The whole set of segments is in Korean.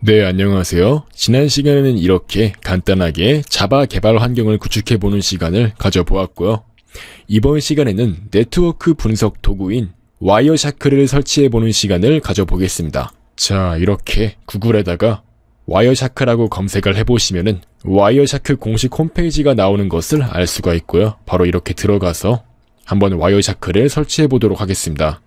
네, 안녕하세요. 지난 시간에는 이렇게 간단하게 자바 개발 환경을 구축해보는 시간을 가져보았고요. 이번 시간에는 네트워크 분석 도구인 와이어샤크를 설치해보는 시간을 가져보겠습니다. 자, 이렇게 구글에다가 와이어샤크라고 검색을 해보시면은 와이어샤크 공식 홈페이지가 나오는 것을 알 수가 있고요. 바로 이렇게 들어가서 한번 와이어샤크를 설치해보도록 하겠습니다.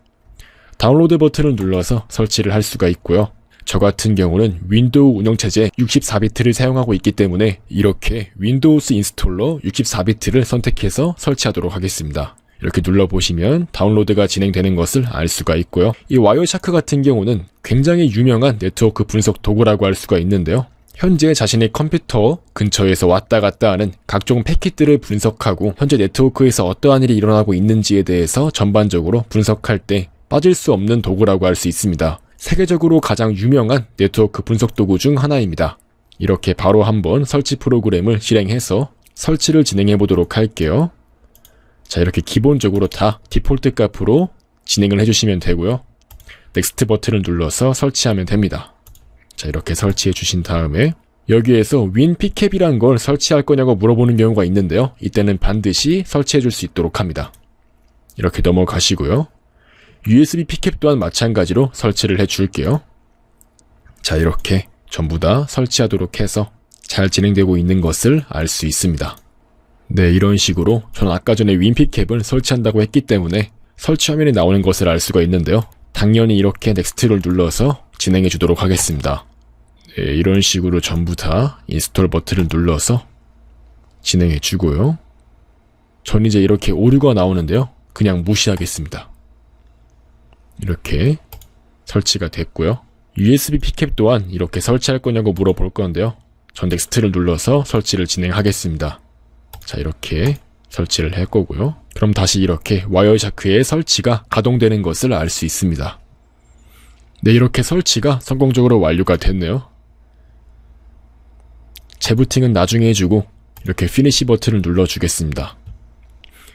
다운로드 버튼을 눌러서 설치를 할 수가 있고요. 저 같은 경우는 윈도우 운영체제 64비트를 사용하고 있기 때문에 이렇게 윈도우스 인스톨러 64비트를 선택해서 설치하도록 하겠습니다. 이렇게 눌러보시면 다운로드가 진행되는 것을 알 수가 있고요. 이 와이어샤크 같은 경우는 굉장히 유명한 네트워크 분석 도구라고 할 수가 있는데요. 현재 자신의 컴퓨터 근처에서 왔다 갔다 하는 각종 패킷들을 분석하고 현재 네트워크에서 어떠한 일이 일어나고 있는지에 대해서 전반적으로 분석할 때 빠질 수 없는 도구라고 할 수 있습니다. 세계적으로 가장 유명한 네트워크 분석 도구 중 하나입니다. 이렇게 바로 한번 설치 프로그램을 실행해서 설치를 진행해 보도록 할게요. 자, 이렇게 기본적으로 다 디폴트 값으로 진행을 해주시면 되고요. 넥스트 버튼을 눌러서 설치하면 됩니다. 자, 이렇게 설치해 주신 다음에 여기에서 윈피캡이란 걸 설치할 거냐고 물어보는 경우가 있는데요. 이때는 반드시 설치해 줄 수 있도록 합니다. 이렇게 넘어가시고요. USB 피캡 또한 마찬가지로 설치를 해줄게요. 자, 이렇게 전부 다 설치하도록 해서 잘 진행되고 있는 것을 알 수 있습니다. 네, 이런 식으로 저는 아까 전에 윈피캡을 설치한다고 했기 때문에 설치 화면이 나오는 것을 알 수가 있는데요. 당연히 이렇게 넥스트를 눌러서 진행해 주도록 하겠습니다. 네, 이런 식으로 전부 다 인스톨 버튼을 눌러서 진행해 주고요. 전 이제 이렇게 오류가 나오는데요. 그냥 무시하겠습니다. 이렇게 설치가 됐고요. USB 피캡 또한 이렇게 설치할 거냐고 물어볼 건데요. 전 넥스트를 눌러서 설치를 진행하겠습니다. 자, 이렇게 설치를 할 거고요. 그럼 다시 이렇게 와이어샤크의 설치가 가동되는 것을 알 수 있습니다. 네, 이렇게 설치가 성공적으로 완료가 됐네요. 재부팅은 나중에 해주고 이렇게 피니시 버튼을 눌러주겠습니다.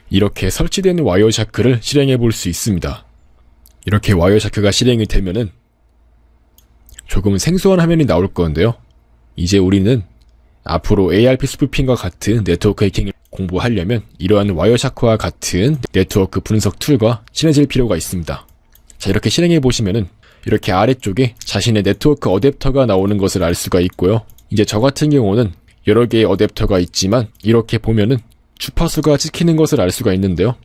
이렇게 설치된 와이어샤크를 실행해 볼 수 있습니다. 이렇게 와이어샤크가 실행이 되면은 조금 생소한 화면이 나올 건데요. 이제 우리는 앞으로 ARP 스푸핑과 같은 네트워크 해킹을 공부하려면 이러한 와이어샤크와 같은 네트워크 분석 툴과 친해질 필요가 있습니다. 자, 이렇게 실행해 보시면은 이렇게 아래쪽에 자신의 네트워크 어댑터가 나오는 것을 알 수가 있고요. 이제 저 같은 경우는 여러 개의 어댑터가 있지만 이렇게 보면은 주파수가 찍히는 것을 알 수가 있는데요.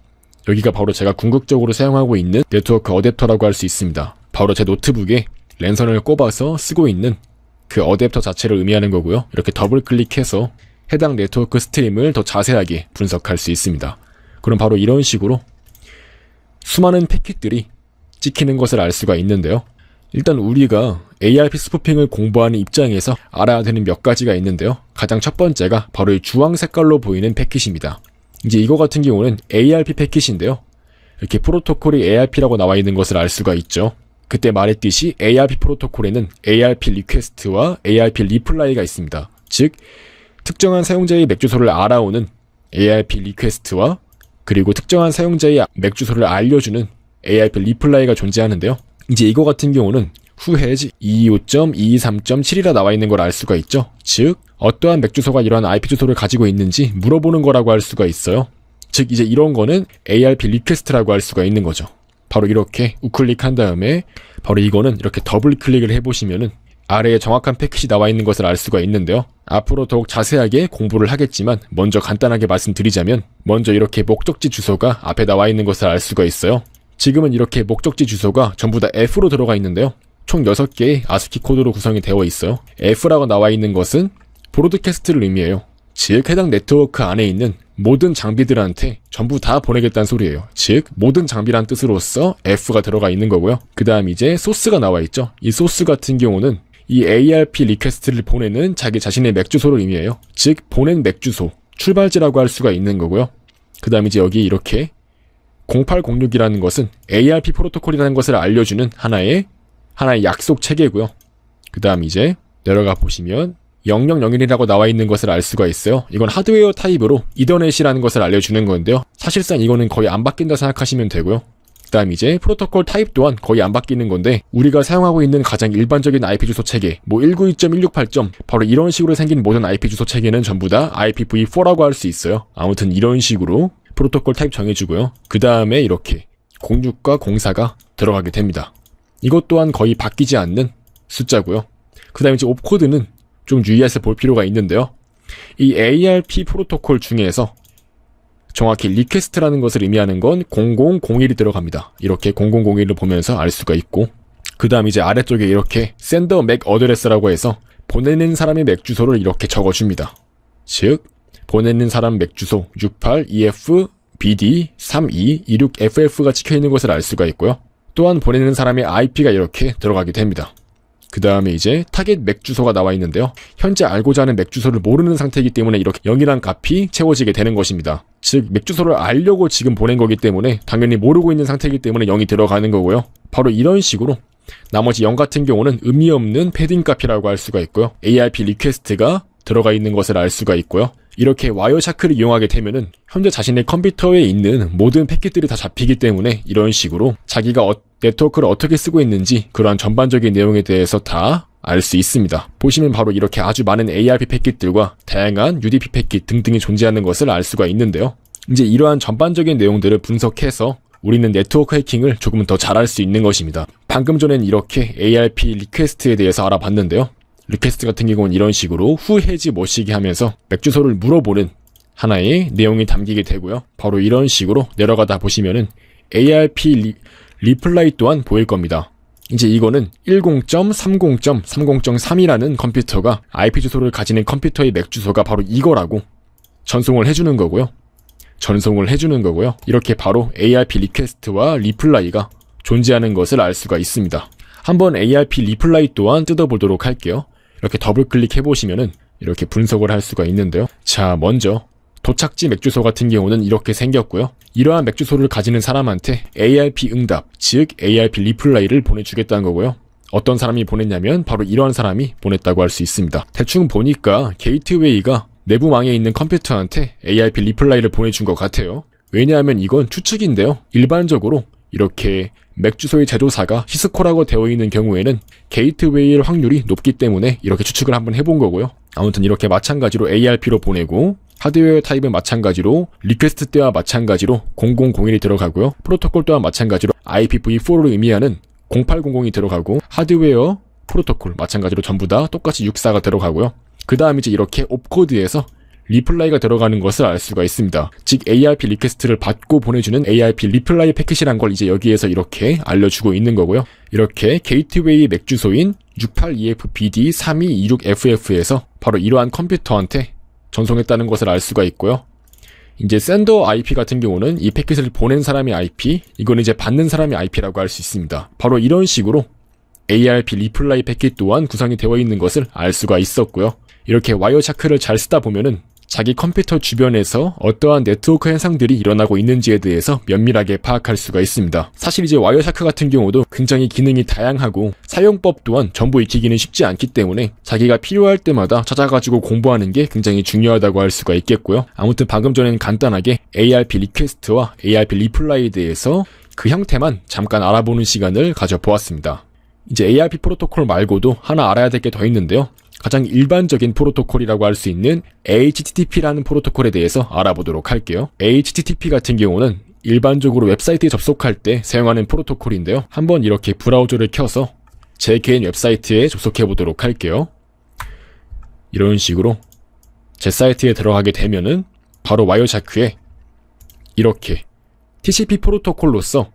여기가 바로 제가 궁극적으로 사용하고 있는 네트워크 어댑터라고 할 수 있습니다. 바로 제 노트북에 랜선을 꼽아서 쓰고 있는 그 어댑터 자체를 의미하는 거고요. 이렇게 더블 클릭해서 해당 네트워크 스트림을 더 자세하게 분석할 수 있습니다. 그럼 바로 이런 식으로 수많은 패킷들이 찍히는 것을 알 수가 있는데요. 일단 우리가 ARP 스푸핑을 공부하는 입장에서 알아야 되는 몇 가지가 있는데요. 가장 첫 번째가 바로 이 주황 색깔로 보이는 패킷입니다. 이제 이거 같은 경우는 ARP 패킷인데요. 이렇게 프로토콜이 ARP라고 나와 있는 것을 알 수가 있죠. 그때 말했듯이 ARP 프로토콜에는 ARP 리퀘스트와 ARP 리플라이가 있습니다. 즉, 특정한 사용자의 맥 주소를 알아오는 ARP 리퀘스트와 그리고 특정한 사용자의 맥 주소를 알려주는 ARP 리플라이가 존재하는데요. 이제 이거 같은 경우는 whohas 225.223.7이라 나와 있는 걸 알 수가 있죠. 즉, 어떠한 맥 주소가 이러한 IP 주소를 가지고 있는지 물어보는 거라고 할 수가 있어요. 즉, 이제 이런 거는 ARP 리퀘스트라고 할 수가 있는 거죠. 바로 이렇게 우클릭한 다음에 바로 이거는 이렇게 더블 클릭을 해보시면은 아래에 정확한 패킷이 나와 있는 것을 알 수가 있는데요. 앞으로 더욱 자세하게 공부를 하겠지만 먼저 간단하게 말씀드리자면 먼저 이렇게 목적지 주소가 앞에 나와 있는 것을 알 수가 있어요. 지금은 이렇게 목적지 주소가 전부 다 F로 들어가 있는데요. 총 6개의 아스키 코드로 구성이 되어 있어요. F라고 나와 있는 것은 브로드캐스트를 의미해요. 즉, 해당 네트워크 안에 있는 모든 장비들한테 전부 다 보내겠다는 소리예요. 즉, 모든 장비란 뜻으로서 F가 들어가 있는 거고요. 그 다음 이제 소스가 나와 있죠. 이 소스 같은 경우는 이 ARP 리퀘스트를 보내는 자기 자신의 맥 주소를 의미해요. 즉, 보낸 맥 주소, 출발지라고 할 수가 있는 거고요. 그 다음 이제 여기 이렇게 0806이라는 것은 ARP 프로토콜이라는 것을 알려주는 하나의 약속 체계고요. 그 다음 이제 내려가 보시면 0001이라고 나와 있는 것을 알 수가 있어요. 이건 하드웨어 타입으로 이더넷이라는 것을 알려주는 건데요. 사실상 이거는 거의 안 바뀐다 생각하시면 되고요. 그 다음 이제 프로토콜 타입 또한 거의 안 바뀌는 건데, 우리가 사용하고 있는 가장 일반적인 IP 주소 체계, 192.168. 바로 이런 식으로 생긴 모든 IP 주소 체계는 전부 다 IPv4라고 할 수 있어요. 아무튼 이런 식으로 프로토콜 타입 정해주고요. 그 다음에 이렇게 06과 04가 들어가게 됩니다. 이것 또한 거의 바뀌지 않는 숫자고요. 그 다음에 이제 옵코드는 좀 유의해서 볼 필요가 있는데요. 이 ARP 프로토콜 중에서 정확히 리퀘스트라는 것을 의미하는 건 0001이 들어갑니다. 이렇게 0001을 보면서 알 수가 있고, 그 다음 이제 아래쪽에 이렇게 sender MAC address라고 해서 보내는 사람의 맥 주소를 이렇게 적어줍니다. 즉 보내는 사람 맥 주소 68EFBD3226FF가 찍혀있는 것을 알 수가 있고요. 또한 보내는 사람의 IP가 이렇게 들어가게 됩니다. 그 다음에 이제 타겟 맥 주소가 나와 있는데요. 현재 알고자 하는 맥 주소를 모르는 상태이기 때문에 이렇게 0이란 값이 채워지게 되는 것입니다. 즉 맥 주소를 알려고 지금 보낸 거기 때문에 당연히 모르고 있는 상태이기 때문에 0이 들어가는 거고요. 바로 이런 식으로 나머지 0 같은 경우는 의미 없는 패딩 값이라고 할 수가 있고요. ARP 리퀘스트가 들어가 있는 것을 알 수가 있고요. 이렇게 와이어샤크를 이용하게 되면은 현재 자신의 컴퓨터에 있는 모든 패킷들이 다 잡히기 때문에 이런 식으로 자기가 네트워크를 어떻게 쓰고 있는지 그러한 전반적인 내용에 대해서 다 알 수 있습니다. 보시면 바로 이렇게 아주 많은 ARP 패킷들과 다양한 UDP 패킷 등등이 존재하는 것을 알 수가 있는데요. 이제 이러한 전반적인 내용들을 분석해서 우리는 네트워크 해킹을 조금 더 잘할 수 있는 것입니다. 방금 전엔 이렇게 ARP 리퀘스트에 대해서 알아봤는데요. 리퀘스트 같은 경우는 이런 식으로 who has 뭐시기 하면서 맥 주소를 물어보는 하나의 내용이 담기게 되고요. 바로 이런 식으로 내려가다 보시면은 ARP 리플라이 또한 보일 겁니다. 이제 이거는 10.30.30.3이라는 컴퓨터가 IP 주소를 가지는 컴퓨터의 맥 주소가 바로 이거라고 전송을 해주는 거고요. 이렇게 바로 ARP 리퀘스트와 리플라이가 존재하는 것을 알 수가 있습니다. 한번 ARP 리플라이 또한 뜯어보도록 할게요. 이렇게 더블 클릭해보시면은 이렇게 분석을 할 수가 있는데요. 자, 먼저 도착지 맥 주소 같은 경우는 이렇게 생겼고요. 이러한 맥 주소를 가지는 사람한테 ARP 응답, 즉 ARP 리플라이를 보내주겠다는 거고요. 어떤 사람이 보냈냐면 바로 이러한 사람이 보냈다고 할 수 있습니다. 대충 보니까 게이트웨이가 내부망에 있는 컴퓨터한테 ARP 리플라이를 보내준 것 같아요. 왜냐하면 이건 추측인데요. 일반적으로 이렇게 맥 주소의 제조사가 시스코라고 되어 있는 경우에는 게이트웨이일 확률이 높기 때문에 이렇게 추측을 한번 해본 거고요. 아무튼 이렇게 마찬가지로 ARP로 보내고, 하드웨어 타입은 마찬가지로 리퀘스트 때와 마찬가지로 0001이 들어가고요. 프로토콜 또한 마찬가지로 IPv4를 의미하는 0800이 들어가고, 하드웨어 프로토콜 마찬가지로 전부 다 똑같이 64가 들어가고요. 그 다음 이제 이렇게 옵코드에서 리플라이가 들어가는 것을 알 수가 있습니다. 즉 ARP 리퀘스트를 받고 보내주는 ARP 리플라이 패킷이란 걸 이제 여기에서 이렇게 알려주고 있는 거고요. 이렇게 게이트웨이 맥 주소인 68EFBD3226FF에서 바로 이러한 컴퓨터한테 전송했다는 것을 알 수가 있고요. 이제 샌더 IP 같은 경우는 이 패킷을 보낸 사람의 IP, 이건 이제 받는 사람의 IP라고 할 수 있습니다. 바로 이런 식으로 ARP 리플라이 패킷 또한 구성이 되어 있는 것을 알 수가 있었고요. 이렇게 와이어샤크를 잘 쓰다 보면은 자기 컴퓨터 주변에서 어떠한 네트워크 현상들이 일어나고 있는지에 대해서 면밀하게 파악할 수가 있습니다. 사실 이제 와이어샤크 같은 경우도 굉장히 기능이 다양하고 사용법 또한 전부 익히기는 쉽지 않기 때문에 자기가 필요할 때마다 찾아가지고 공부하는 게 굉장히 중요하다고 할 수가 있겠고요. 아무튼 방금 전에는 간단하게 ARP 리퀘스트와 ARP 리플라이에 대해서 그 형태만 잠깐 알아보는 시간을 가져보았습니다. 이제 ARP 프로토콜 말고도 하나 알아야 될 게 더 있는데요. 가장 일반적인 프로토콜이라고 할 수 있는 HTTP라는 프로토콜에 대해서 알아보도록 할게요. HTTP 같은 경우는 일반적으로 웹사이트에 접속할 때 사용하는 프로토콜인데요. 한번 이렇게 브라우저를 켜서 제 개인 웹사이트에 접속해 보도록 할게요. 이런 식으로 제 사이트에 들어가게 되면은 바로 와이어샤크에 이렇게 TCP 프로토콜로서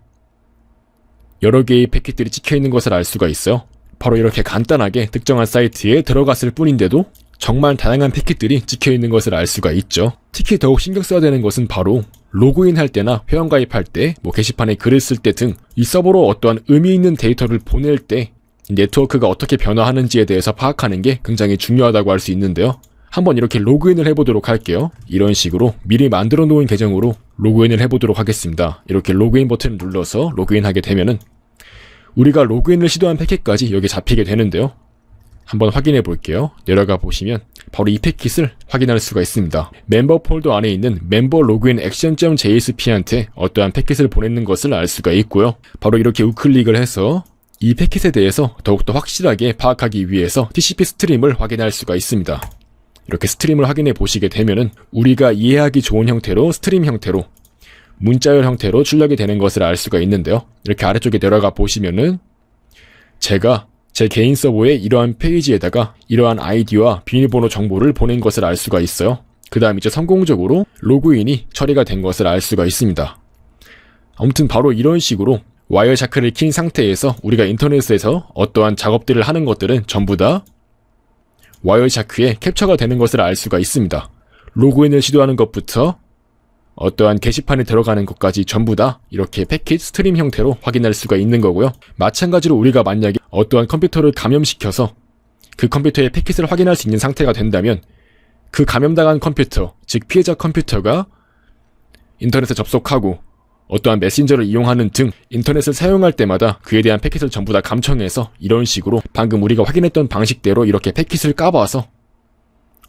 여러 개의 패킷들이 찍혀 있는 것을 알 수가 있어요. 바로 이렇게 간단하게 특정한 사이트에 들어갔을 뿐인데도 정말 다양한 패킷들이 찍혀 있는 것을 알 수가 있죠. 특히 더욱 신경 써야 되는 것은 바로 로그인 할 때나 회원가입할 때, 게시판에 글을 쓸 때 등 이 서버로 어떠한 의미 있는 데이터를 보낼 때 네트워크가 어떻게 변화하는지에 대해서 파악하는 게 굉장히 중요하다고 할 수 있는데요. 한번 이렇게 로그인을 해보도록 할게요. 이런 식으로 미리 만들어 놓은 계정으로 로그인을 해보도록 하겠습니다. 이렇게 로그인 버튼을 눌러서 로그인하게 되면은 우리가 로그인을 시도한 패킷까지 여기 잡히게 되는데요. 한번 확인해 볼게요. 내려가 보시면 바로 이 패킷을 확인할 수가 있습니다. 멤버 폴더 안에 있는 멤버 로그인 액션.jsp한테 어떠한 패킷을 보냈는 것을 알 수가 있고요. 바로 이렇게 우클릭을 해서 이 패킷에 대해서 더욱더 확실하게 파악하기 위해서 TCP 스트림을 확인할 수가 있습니다. 이렇게 스트림을 확인해 보시게 되면은 우리가 이해하기 좋은 형태로 스트림 형태로 문자열 형태로 출력이 되는 것을 알 수가 있는데요. 이렇게 아래쪽에 내려가 보시면은 제가 제 개인 서버에 이러한 페이지에다가 이러한 아이디와 비밀번호 정보를 보낸 것을 알 수가 있어요. 그 다음 이제 성공적으로 로그인이 처리가 된 것을 알 수가 있습니다. 아무튼 바로 이런 식으로 와이어샤크를 킨 상태에서 우리가 인터넷에서 어떠한 작업들을 하는 것들은 전부 다 와이어샤크에 캡처가 되는 것을 알 수가 있습니다. 로그인을 시도하는 것부터 어떠한 게시판에 들어가는 것까지 전부 다 이렇게 패킷 스트림 형태로 확인할 수가 있는 거고요. 마찬가지로 우리가 만약에 어떠한 컴퓨터를 감염시켜서 그 컴퓨터의 패킷을 확인할 수 있는 상태가 된다면 그 감염당한 컴퓨터, 즉 피해자 컴퓨터가 인터넷에 접속하고 어떠한 메신저를 이용하는 등 인터넷을 사용할 때마다 그에 대한 패킷을 전부 다 감청해서 이런 식으로 방금 우리가 확인했던 방식대로 이렇게 패킷을 까봐서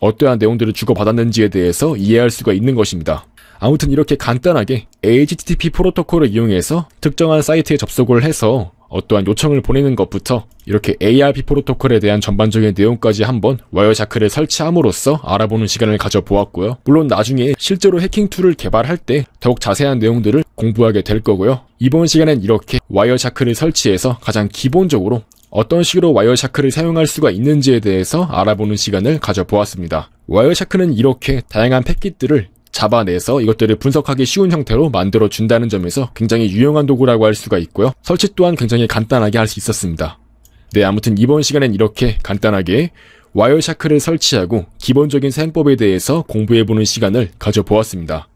어떠한 내용들을 주고받았는지에 대해서 이해할 수가 있는 것입니다. 아무튼 이렇게 간단하게 HTTP 프로토콜을 이용해서 특정한 사이트에 접속을 해서 어떠한 요청을 보내는 것부터 이렇게 ARP 프로토콜에 대한 전반적인 내용까지 한번 와이어샤크를 설치함으로써 알아보는 시간을 가져보았고요. 물론 나중에 실제로 해킹 툴을 개발할 때 더욱 자세한 내용들을 공부하게 될 거고요. 이번 시간엔 이렇게 와이어샤크를 설치해서 가장 기본적으로 어떤 식으로 와이어샤크를 사용할 수가 있는지에 대해서 알아보는 시간을 가져보았습니다. 와이어샤크는 이렇게 다양한 패킷들을 잡아내서 이것들을 분석하기 쉬운 형태로 만들어준다는 점에서 굉장히 유용한 도구라고 할 수가 있고요. 설치 또한 굉장히 간단하게 할 수 있었습니다. 네, 아무튼 이번 시간엔 이렇게 간단하게 와이어샤크를 설치하고 기본적인 사용법에 대해서 공부해보는 시간을 가져보았습니다.